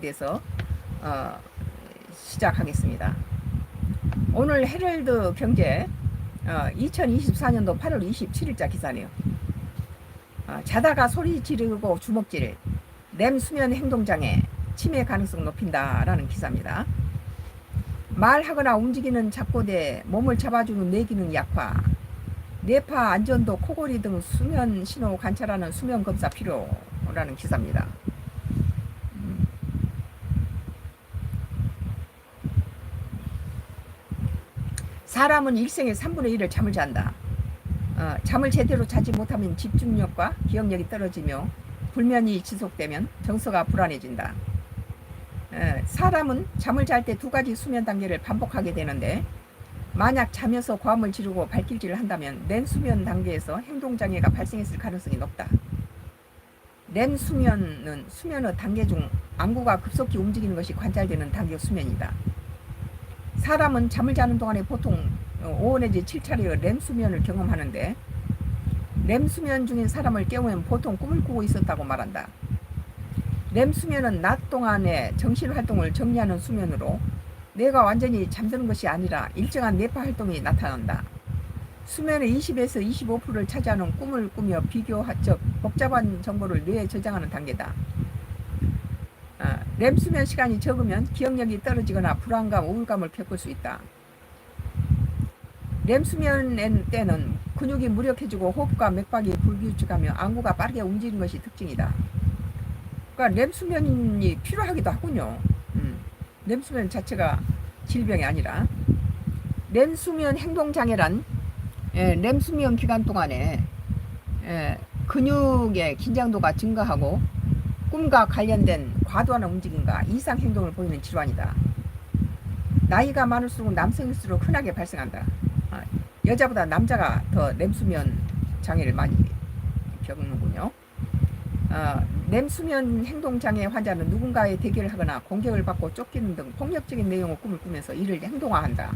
대해서 시작하겠습니다. 오늘 헤럴드 경제 2024년도 8월 27일자 기사네요. 자다가 소리 지르고 주먹질, 램 수면 행동장애, 치매 가능성 높인다라는 기사입니다. 말하거나 움직이는 잡고대, 몸을 잡아주는 뇌기능 약화, 뇌파 안전도, 코골이 등 수면 신호 관찰하는 수면 검사 필요라는 기사입니다. 사람은 일생의 3분의 1을 잠을 잔다. 잠을 제대로 자지 못하면 집중력과 기억력이 떨어지며 불면이 지속되면 정서가 불안해진다. 사람은 잠을 잘 때 두 가지 수면 단계를 반복하게 되는데, 만약 자면서 과음을 지르고 발길질을 한다면 렘 수면 단계에서 행동장애가 발생했을 가능성이 높다. 렘 수면은 수면의 단계 중 안구가 급속히 움직이는 것이 관찰되는 단계 수면이다. 사람은 잠을 자는 동안에 보통 5 내지 7차례의 렘 수면을 경험하는데, 렘 수면 중인 사람을 깨우면 보통 꿈을 꾸고 있었다고 말한다. 렘 수면은 낮 동안의 정신 활동을 정리하는 수면으로 뇌가 완전히 잠드는 것이 아니라 일정한 뇌파 활동이 나타난다. 수면의 20에서 25%를 차지하는 꿈을 꾸며 비교적 복잡한 정보를 뇌에 저장하는 단계다. 렘 수면 시간이 적으면 기억력이 떨어지거나 불안감, 우울감을 겪을 수 있다. 렘 수면 때는 근육이 무력해지고 호흡과 맥박이 불규칙하며 안구가 빠르게 움직이는 것이 특징이다. 그러니까 렘 수면이 필요하기도 하군요. 렘 수면 자체가 질병이 아니라. 렘 수면 행동장애란 렘 수면 기간 동안에 근육의 긴장도가 증가하고 꿈과 관련된 과도한 움직임과 이상 행동을 보이는 질환이다. 나이가 많을수록 남성일수록 흔하게 발생한다. 여자보다 남자가 더 렘 수면 장애를 많이 겪는군요. 렘 수면 행동장애 환자는 누군가의 대결을 하거나 공격을 받고 쫓기는 등 폭력적인 내용의 꿈을 꾸면서 이를 행동화한다.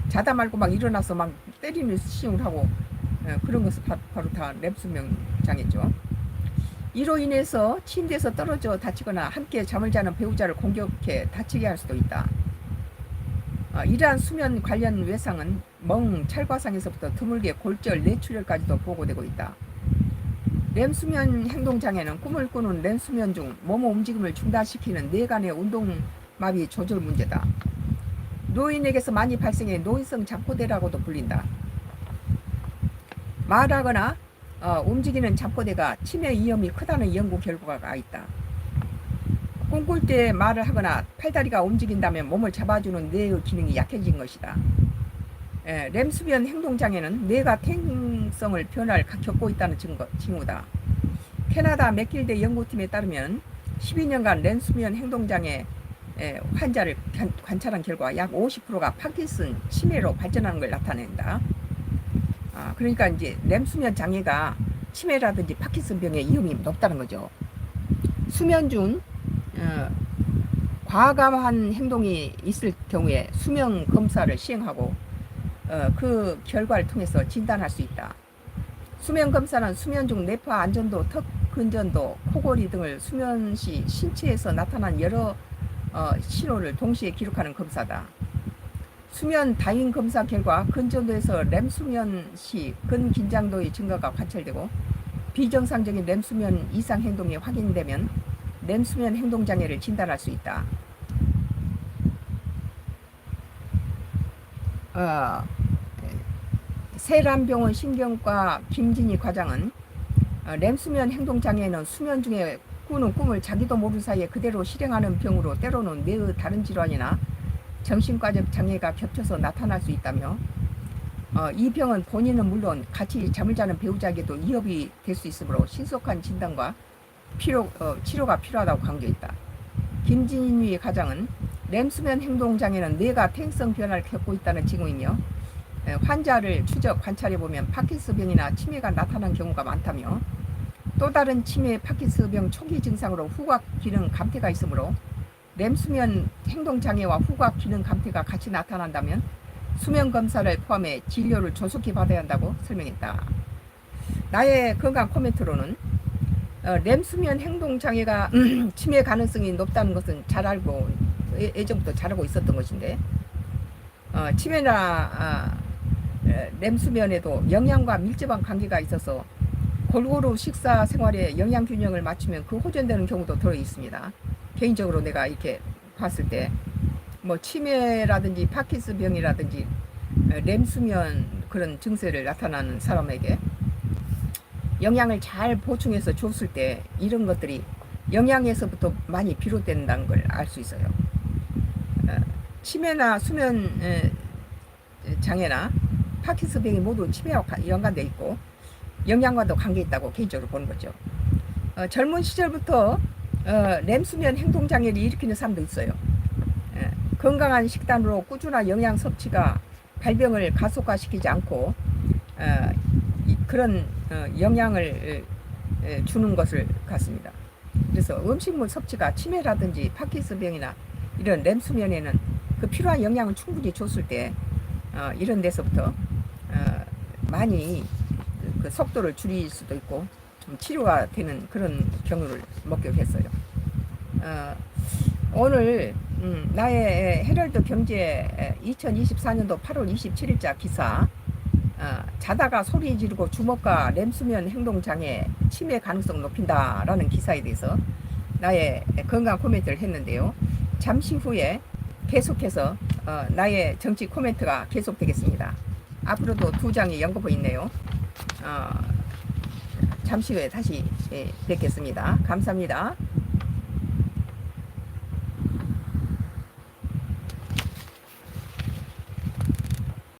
자다 말고 막 일어나서 막 때리는 시험을 하고 그런 것은 바로 다 렘 수면 장애죠. 이로 인해서 침대에서 떨어져 다치거나 함께 잠을 자는 배우자를 공격해 다치게 할 수도 있다. 이러한 수면 관련 외상은 멍, 찰과상에서부터 드물게 골절, 뇌출혈까지도 보고되고 있다. 렘 수면 행동장애는 꿈을 꾸는 렘 수면 중 몸의 움직임을 중단시키는 뇌간의 운동마비 조절 문제다. 노인에게서 많이 발생해 노인성 잠꼬대라고도 불린다. 말하거나 움직이는 잠꼬대가 치매 위험이 크다는 연구 결과가 있다. 꿈꿀 때 말을 하거나 팔다리가 움직인다면 몸을 잡아주는 뇌의 기능이 약해진 것이다. 렘 수면 행동장애는 뇌가 퇴행성을 변화를 겪고 있다는 징후다. 캐나다 맥길대 연구팀에 따르면 12년간 렘 수면 행동장애 환자를 관찰한 결과 약 50%가 파킨슨 치매로 발전하는 걸 나타낸다. 그러니까 이제 렘 수면 장애가 치매라든지 파킨슨 병의 위험이 높다는 거죠. 수면 중 과감한 행동이 있을 경우에 수면 검사를 시행하고 그 결과를 통해서 진단할 수 있다. 수면 검사는 수면 중 뇌파 안전도, 턱 근전도, 코골이 등을 수면 시 신체에서 나타난 여러 신호를 동시에 기록하는 검사다. 수면 다윈 검사 결과 근전도에서 렘 수면 시 근긴장도의 증가가 관찰되고 비정상적인 렘 수면 이상 행동이 확인되면 렘 수면 행동장애를 진단할 수 있다. 세란병원 신경과 김진희 과장은 렘 수면 행동장애는 수면 중에 꾸는 꿈을 자기도 모르는 사이에 그대로 실행하는 병으로 때로는 뇌의 다른 질환이나 정신과적 장애가 겹쳐서 나타날 수 있다며, 이 병은 본인은 물론 같이 잠을 자는 배우자에게도 위협이 될 수 있으므로 신속한 진단과 치료가 필요하다고 강조했다. 김진희 과장은 렘 수면 행동장애는 뇌가 퇴행성 변화를 겪고 있다는 징후이며, 환자를 추적 관찰해보면 파킨슨병이나 치매가 나타난 경우가 많다며, 또 다른 치매 파킨슨병 초기 증상으로 후각 기능 감퇴가 있으므로 렘 수면 행동장애와 후각 기능 감퇴가 같이 나타난다면 수면 검사를 포함해 진료를 조속히 받아야 한다고 설명했다. 나의 건강 코멘트로는 램수면 행동장애가 치매 가능성이 높다는 것은 잘 알고 예전부터 잘 알고 있었던 것인데 치매나 램수면에도 영양과 밀접한 관계가 있어서 골고루 식사 생활에 영양 균형을 맞추면 그 호전되는 경우도 들어 있습니다. 개인적으로 내가 이렇게 봤을 때 뭐 치매라든지 파킨슨병이라든지 램수면 그런 증세를 나타나는 사람에게 영양을 잘 보충해서 줬을 때 이런 것들이 영양에서부터 많이 비롯된다는 걸 알 수 있어요. 치매나 수면 장애나 파킨슨병이 모두 치매와 연관되어 있고 영양과도 관계 있다고 개인적으로 보는 거죠. 젊은 시절부터 램수면 행동장애를 일으키는 사람도 있어요. 건강한 식단으로 꾸준한 영양 섭취가 발병을 가속화시키지 않고 그런 영향을 주는 것을 같습니다. 그래서 음식물 섭취가 치매라든지 파킨슨병이나 이런 램수면에는 그 필요한 영양을 충분히 줬을 때 이런 데서부터 많이 그 속도를 줄일 수도 있고 좀 치료가 되는 그런 경우를 목격했어요. 오늘 나의 헤럴드 경제 2024년도 8월 27일자 기사 자다가 소리 지르고 주먹과 램수면 행동장애 치매 가능성 높인다라는 기사에 대해서 나의 건강 코멘트를 했는데요. 잠시 후에 계속해서 나의 정치 코멘트가 계속되겠습니다. 앞으로도 2장이 연거푸 있네요. 잠시 후에 다시 뵙겠습니다. 감사합니다.